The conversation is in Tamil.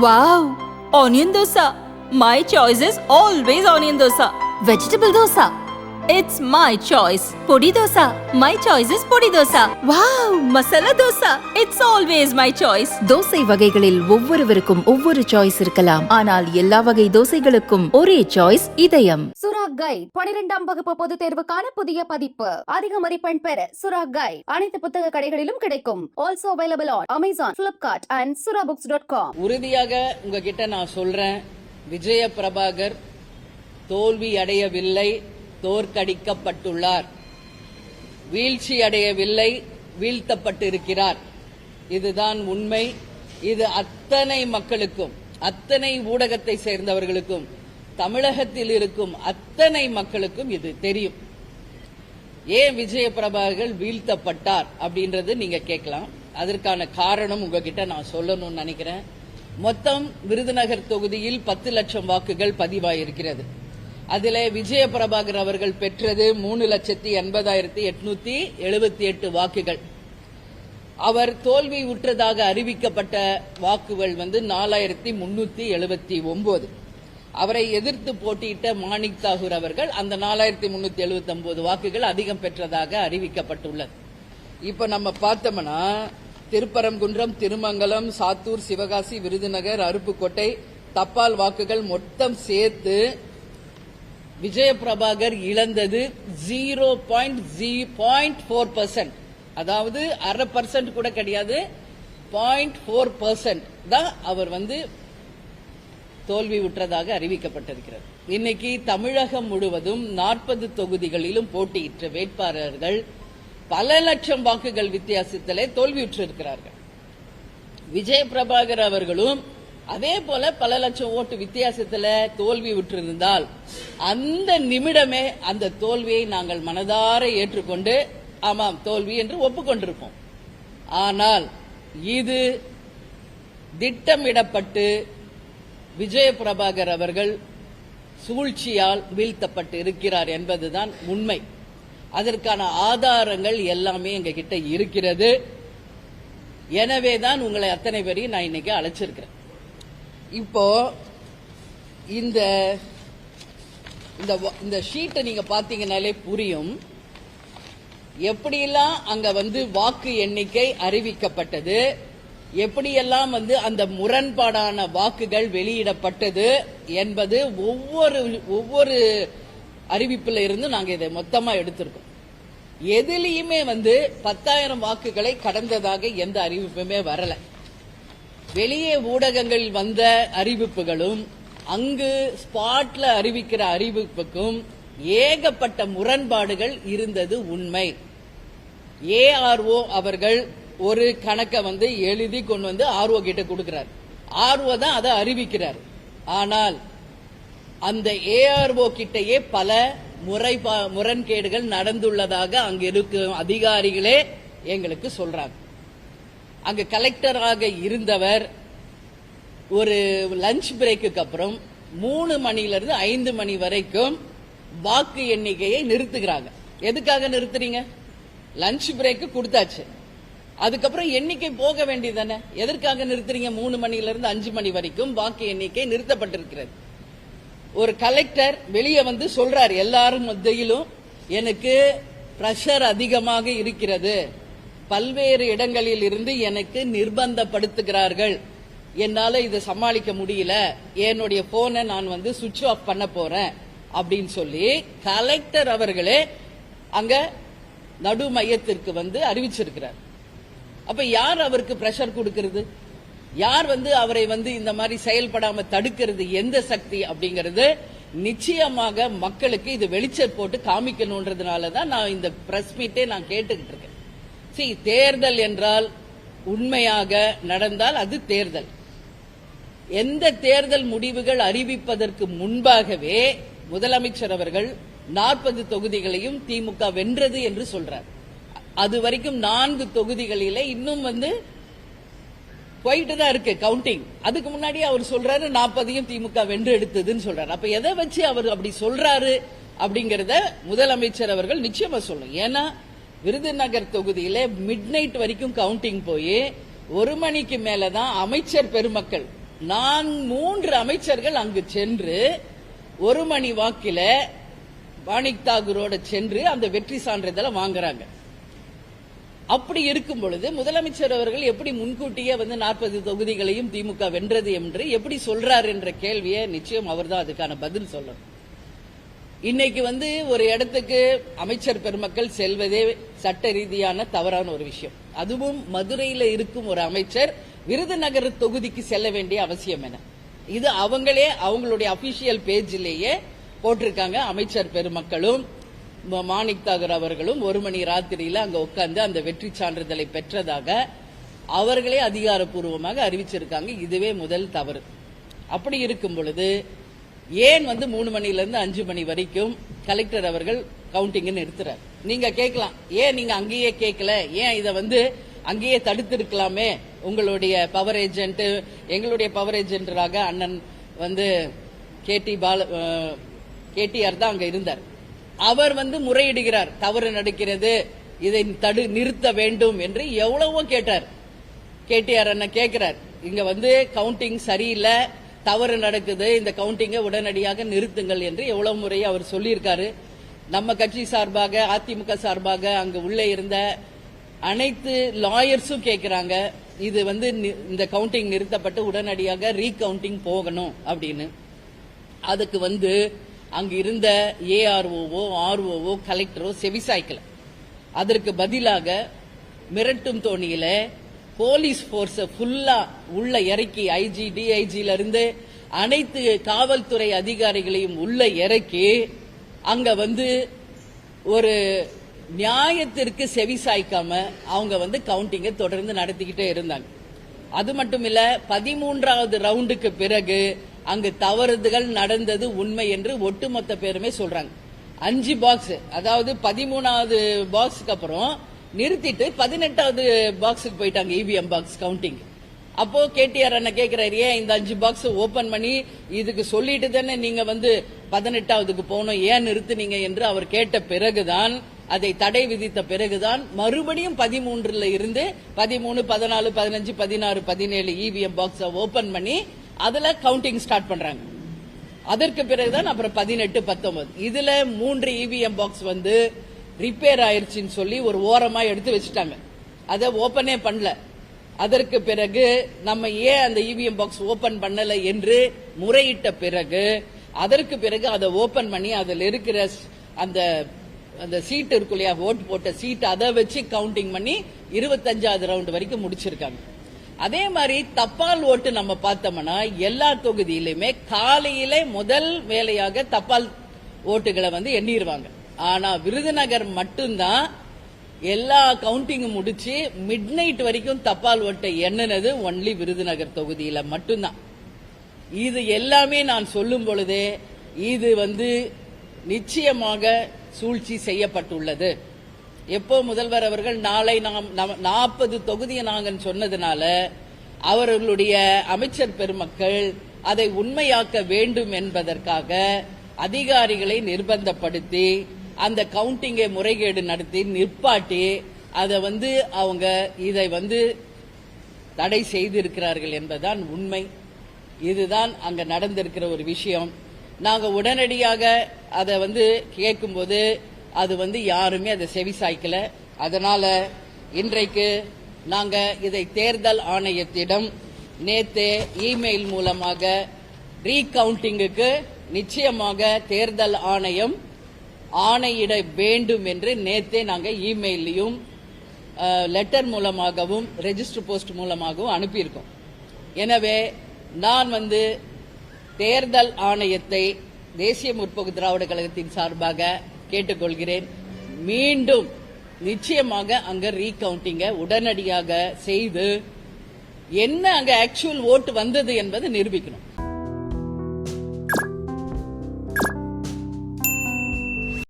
Wow! Onion dosa. My choice is always onion dosa. Vegetable dosa. It's my choice. Podi dosa. My choice is podi dosa. Wow! Masala dosa. It's always my choice. Dosa வகைகளில் ஒவ்வொருவருக்கும் ஒவ்வொரு சாய்ஸ் இருக்கலாம். ஆனால் எல்லா வகை தோசைகளுக்கும் ஒரே சாய்ஸ் இதயம். சுரா கைட் 12ஆம் வகுப்பு பொதுத் தேர்வுக்கான புதிய பதிப்பு. அதிக மதிப்பெண் பெற சுரா கைட் அனைத்து புத்தக கடைகளிலும் கிடைக்கும். Also available on Amazon, Flipkart and surabooks.com. உறுதியாக உங்ககிட்ட நான் சொல்றேன், விஜய பிரபாகர் தோல்வி அடையவில்லை, தோற்கடிக்கப்பட்டுள்ளார். வீழ்ச்சி அடையவில்லை, வீழ்த்தப்பட்டு இருக்கிறார். இதுதான் உண்மை. இது அத்தனை மக்களுக்கும், அத்தனை ஊடகத்தை சேர்ந்தவர்களுக்கும், தமிழகத்தில் இருக்கும் அத்தனை மக்களுக்கும் இது தெரியும். ஏன் விஜய பிரபாகர் வீழ்த்தப்பட்டார் அப்படின்றது நீங்க கேட்கலாம். அதற்கான காரணம் உங்ககிட்ட நான் சொல்லணும்னு நினைக்கிறேன். மொத்தம் விருதுநகர் தொகுதியில் 10 லட்சம் வாக்குகள் பதிவாயிருக்கிறது. அதில் விஜய பிரபாகர் அவர்கள் பெற்றது 3,80,878 வாக்குகள். அவர் தோல்வி உற்றதாக அறிவிக்கப்பட்ட வாக்குகள் 4,379. அவரை எதிர்த்து போட்டியிட்ட மாணிக் தாகூர் அவர்கள் அந்த 4,379 வாக்குகள் அதிகம் பெற்றதாக அறிவிக்கப்பட்டுள்ளது. இப்ப நம்ம பார்த்தோம்னா திருப்பரங்குன்றம், திருமங்கலம், சாத்தூர், சிவகாசி, விருதுநகர், அருப்புக்கோட்டை தபால் வாக்குகள் மொத்தம் சேர்த்து விஜய பிரபாகர் இழந்தது 0.4%. அதாவது 0.5% கூட கிடையாது, 0.4% தான் அவர் தோல்வி உற்றதாக அறிவிக்கப்பட்டிருக்கிறது. இன்னைக்கு தமிழகம் முழுவதும் 40 தொகுதிகளிலும் போட்டியிட்ட வேட்பாளர்கள் பல லட்சம் வாக்குகள் வித்தியாசத்திலே தோல்வியுற்றிருக்கிறார்கள். விஜய பிரபாகர் அவர்களும் அதே போல பல லட்சம் ஓட்டு வித்தியாசத்தில் தோல்வி உற்றிருந்தால் அந்த நிமிடமே அந்த தோல்வியை நாங்கள் மனதார ஏற்றுக்கொண்டு ஆமாம் தோல்வி என்று ஒப்புக்கொண்டிருப்போம். ஆனால் இது திட்டமிடப்பட்டு விஜய பிரபாகர் அவர்கள் சூழ்ச்சியால் வீழ்த்தப்பட்டு இருக்கிறார் என்பதுதான் உண்மை. அதற்கான ஆதாரங்கள் எல்லாமே எங்ககிட்ட இருக்கிறது. எனவேதான் உங்களை அத்தனை பேரையும் நான் இன்னைக்கு அழைச்சிருக்கிறேன். இப்போ இந்த ஷீட்டை நீங்க பாத்தீங்கன்னாலே புரியும் எப்படியெல்லாம் அங்க வாக்கு எண்ணிக்கை அறிவிக்கப்பட்டது, எப்படியெல்லாம் அந்த முரண்பாடான வாக்குகள் வெளியிடப்பட்டது என்பது ஒவ்வொரு அறிவிப்புல இருந்து நாங்க இதை மொத்தமா எடுத்திருக்கோம். எதிலையுமே 10,000 வாக்குகளை கடந்ததாக எந்த அறிவிப்புமே வரல. வெளியே ஊடகங்களில் வந்த அறிவிப்புகளும் அங்கு ஸ்பாட்ல அறிவிக்கிற அறிவிப்புக்கும் ஏகப்பட்ட முரண்பாடுகள் இருந்தது உண்மை. ஏஆர்ஓ அவர்கள் ஒரு கணக்கை எழுதி கொண்டு ஆர்ஓ கிட்ட கொடுக்கிறார். ஆர்ஓ தான் அதை அறிவிக்கிறார். ஆனால் அந்த ஏஆர்ஓ கிட்டயே பல முரண்கேடுகள் நடந்துள்ளதாக அங்கு இருக்கும் அதிகாரிகளே எங்களுக்கு சொல்றாங்க. அங்கு கலெக்டராக இருந்தவர் ஒரு லஞ்ச் பிரேக்கு அப்புறம் 3 மணிலிருந்து 5 மணி வரைக்கும் வாக்கு எண்ணிக்கையை நிறுத்துகிறாங்க. எதுக்காக நிறுத்துறீங்க? லஞ்ச் பிரேக்கு கொடுத்தாச்சு, அதுக்கப்புறம் எண்ணிக்கை போக வேண்டியதானே, எதற்காக நிறுத்துறீங்க? 3 மணிலிருந்து 5 மணி வரைக்கும் வாக்கு எண்ணிக்கை நிறுத்தப்பட்டிருக்கிறது. ஒரு கலெக்டர் வெளியே சொல்றாரு, எல்லாரும் மத்தியிலும் எனக்கு பிரஷர் அதிகமாக இருக்கிறது, பல்வேறு இடங்களில் இருந்து எனக்கு நிர்பந்தப்படுத்துகிறார்கள், என்னால இதை சமாளிக்க முடியல, என்னுடைய போனை நான் சுவிட்ச் ஆஃப் பண்ண போறேன் அப்படின்னு சொல்லி கலெக்டர் அவர்களே அங்க நடு மையத்திற்கு அறிவிச்சிருக்கிறார். அப்ப யார் அவருக்கு பிரஷர் கொடுக்கிறது? யார் அவரை இந்த மாதிரி செயல்படாம தடுக்கிறது? எந்த சக்தி அப்படிங்கறது நிச்சயமாக மக்களுக்கு இது வெளிச்சம் போட்டு காமிக்கணும்ன்றதுனாலதான் நான் இந்த பிரஸ் மீட்டே நான் கேட்டுக்கிட்டு இருக்கேன். தேர்தல் என்றால் உண்மையாக நடந்தால் அது தேர்தல். எந்த தேர்தல் முடிவுகள் அறிவிப்பதற்கு முன்பாகவே முதலமைச்சர் அவர்கள் 40 தொகுதிகளையும் திமுக வென்றது என்று சொல்றார். அது வரைக்கும் 4 தொகுதிகளிலே இன்னும் போயிட்டு தான் இருக்கு கவுண்டிங். அதுக்கு முன்னாடி அவர் சொல்றாரு 40 திமுக வென்று எடுத்ததுன்னு சொல்றாரு. அப்ப எதை வச்சு அவர் அப்படி சொல்றாரு அப்படிங்கறத முதலமைச்சர் அவர்கள் நிச்சயமா சொல்லணும். ஏன்னா விருதுநகர் தொகுதியில மிட் நைட் வரைக்கும் கவுண்டிங் போய் 1 மணிக்கு மேலதான் அமைச்சர் பெருமக்கள் நான் 3 அமைச்சர்கள் அங்கு சென்று 1 மணி வாக்கில மாணிக் தாகூரோட சென்று அந்த வெற்றி சான்றிதழை வாங்குறாங்க. அப்படி இருக்கும் பொழுது முதலமைச்சர் அவர்கள் எப்படி முன்கூட்டியே 40 தொகுதிகளையும் திமுக வென்றது என்று எப்படி சொல்றார் என்ற கேள்வியை நிச்சயம் அவர்தான் அதுக்கான பதில் சொல்லணும். இன்னைக்கு ஒரு இடத்துக்கு அமைச்சர் பெருமக்கள் செல்வதே சட்ட ரீதியான தவறான ஒரு விஷயம். அதுவும் மதுரையில இருக்கும் ஒரு அமைச்சர் விருதுநகர் தொகுதிக்கு செல்ல வேண்டிய அவசியம் என்ன? இது அவங்களே அவங்களுடைய அபிஷியல் பேஜிலேயே போட்டிருக்காங்க. அமைச்சர் பெருமக்களும் மாணிக் தாகூர் அவர்களும் 1 மணி ராத்திரியில அங்க உட்கார்ந்து அந்த வெற்றி சான்றிதழை பெற்றதாக அவர்களே அதிகாரப்பூர்வமாக அறிவிச்சிருக்காங்க. இதுவே முதல் தவறு. அப்படி இருக்கும் பொழுது ஏன் 3 மணிலிருந்து 5 மணி வரைக்கும் கலெக்டர் அவர்கள் கவுண்டிங் நிறுத்துறார்? நீங்க கேட்கலாம், ஏன் நீங்க அங்கேயே கேட்கல, ஏன் இதை அங்கேயே தடுத்திருக்கலாமே? உங்களுடைய பவர் ஏஜென்ட், எங்களுடைய பவர் ஏஜென்டாக அண்ணன் கேடிஆர் தான் அங்க இருந்தார். அவர் முறையிடுகிறார், தவறு நடக்கிறது, இதை நிறுத்த வேண்டும் என்று எவ்வளவோ கேட்டார். கேடிஆர் அண்ணன் கேட்கிறார், இங்க கவுண்டிங் சரியில்லை, தவறு நடக்குது, இந்த கவுண்டிங்கை உடனடியாக நிறுத்துங்கள் என்று எவ்வளவு முறை அவர் சொல்லியிருக்காரு. நம்ம கட்சி சார்பாக, அதிமுக சார்பாக அங்கு உள்ளே இருந்த அனைத்து லாயர்ஸும் கேட்கிறாங்க, இது இந்த கவுண்டிங் நிறுத்தப்பட்டு உடனடியாக ரீகவுண்டிங் போகணும் அப்படின்னு. அதுக்கு அங்கு இருந்த ஏஆர்ஓவோ ஆர்ஓவோ கலெக்டரோ செவிசாய்க்கல. அதற்கு பதிலாக மிரட்டும் தோணியில போலீஸ் போர்ஸ ஃபுல்லா உள்ள இறக்கி ஐஜி டிஐஜில இருந்து அனைத்து காவல்துறை அதிகாரிகளையும் உள்ள இறக்கி அங்க ஒரு நியாயத்திற்கு செவி சாய்க்காம அவங்க கவுண்டிங்கை தொடர்ந்து நடத்திக்கிட்டே இருந்தாங்க. அது மட்டும் இல்ல, 13வது ரவுண்டுக்கு பிறகு அங்கு தவறுகள் நடந்தது உண்மை என்று ஒட்டுமொத்த பேருமே சொல்றாங்க. 5 பாக்ஸ், அதாவது 13வது பாக்ஸுக்கு அப்புறம் நிறுத்திட்டு 18வது பாக்ஸுக்கு போயிட்டாங்க, இவிஎம் பாக்ஸ் கவுண்டிங். அப்போ கேடிஆர் அண்ணன் கேட்கிறாரு, ஏன் இந்த 5 பாக்ஸ் ஓபன் பண்ணி இதுக்கு சொல்லிட்டு தானே நீங்க 18வதுக்கு போகணும், ஏன் நிறுத்துனீங்க என்று அவர் கேட்ட பிறகுதான், அதை தடை விதித்த பிறகுதான் மறுபடியும் 13ல இருந்து 13, 14, 15, 16, 17 இவிஎம் பாக்ஸ் ஓபன் பண்ணி அதுல கவுண்டிங் ஸ்டார்ட் பண்றாங்க. அதற்கு பிறகுதான் அப்புறம் 18, 19 இதுல 3 இவிஎம் பாக்ஸ் ரிப்பேர் ஆயிருச்சுன்னு சொல்லி ஒரு ஓரமா எடுத்து வச்சுட்டாங்க, அதை ஓபனே பண்ணல. அதற்கு பிறகு நம்ம ஏன் அந்த இவிஎம் பாக்ஸ் ஓபன் பண்ணல என்று முறையிட்ட பிறகு அதற்கு பிறகு அதை ஓபன் பண்ணி அதில் இருக்கிற அந்த சீட் இருக்கு இல்லையா, ஓட்டு போட்ட சீட், அதை வச்சு கவுண்டிங் பண்ணி 25வது ரவுண்ட் வரைக்கும் முடிச்சிருக்காங்க. அதே மாதிரி தபால் ஓட்டு நம்ம பார்த்தோம்னா எல்லா தொகுதியிலுமே காலையில முதல் வேலையாக தபால் ஓட்டுகளை எண்ணிடுவாங்க. ஆனா விருதுநகர் மட்டும்தான் எல்லா கவுண்டிங்கும் முடிச்சு மிட் நைட் வரைக்கும் தபால் ஓட்டை எண்ணினது ஒன்லி விருதுநகர் தொகுதியில மட்டும்தான். இது எல்லாமே நான் சொல்லும் பொழுதே இது நிச்சயமாக சூழ்ச்சி செய்யப்பட்டுள்ளது. எப்போ முதல்வர் அவர்கள் நாளை நாம் 40 தொகுதியை நாங்கள் சொன்னதுனால அவர்களுடைய அமைச்சர் பெருமக்கள் அதை உண்மையாக்க வேண்டும் என்பதற்காக அதிகாரிகளை நிர்பந்தப்படுத்தி அந்த கவுண்டிங்கை முறைகேடு நடத்தி நிற்பாட்டி அதை அவங்க இதை தடை செய்திருக்கிறார்கள் என்பதுதான் உண்மை. இதுதான் அங்க நடந்திருக்கிற ஒரு விஷயம். நாங்க உடனடியாக அதை கேட்கும்போது அது யாருமே அதை செவி சாய்க்கல. அதனால இன்றைக்கு நாங்க இதை தேர்தல் ஆணையத்திடம் நேத்தே இமெயில் மூலமாக ரீகவுண்டிங்குக்கு நிச்சயமாக தேர்தல் ஆணையம் ஆணையிட வேண்டும் என்று நேத்தே நாங்க இமெயிலையும் லெட்டர் மூலமாகவும் ரெஜிஸ்டர் போஸ்ட் மூலமாகவும் அனுப்பியிருக்கோம். எனவே நான் தேர்தல் ஆணையத்தை தேசிய முற்போக்கு திராவிட கழகத்தின் சார்பாக கேட்டுக்கொள்கிறேன். மீண்டும் நிச்சயமாக அங்க ரீகவுண்டிங்க உடனடியாக செய்து என்ன அங்க ஆக்சுவல் ஓட்டு வந்தது என்பதை நிரூபிக்கணும்.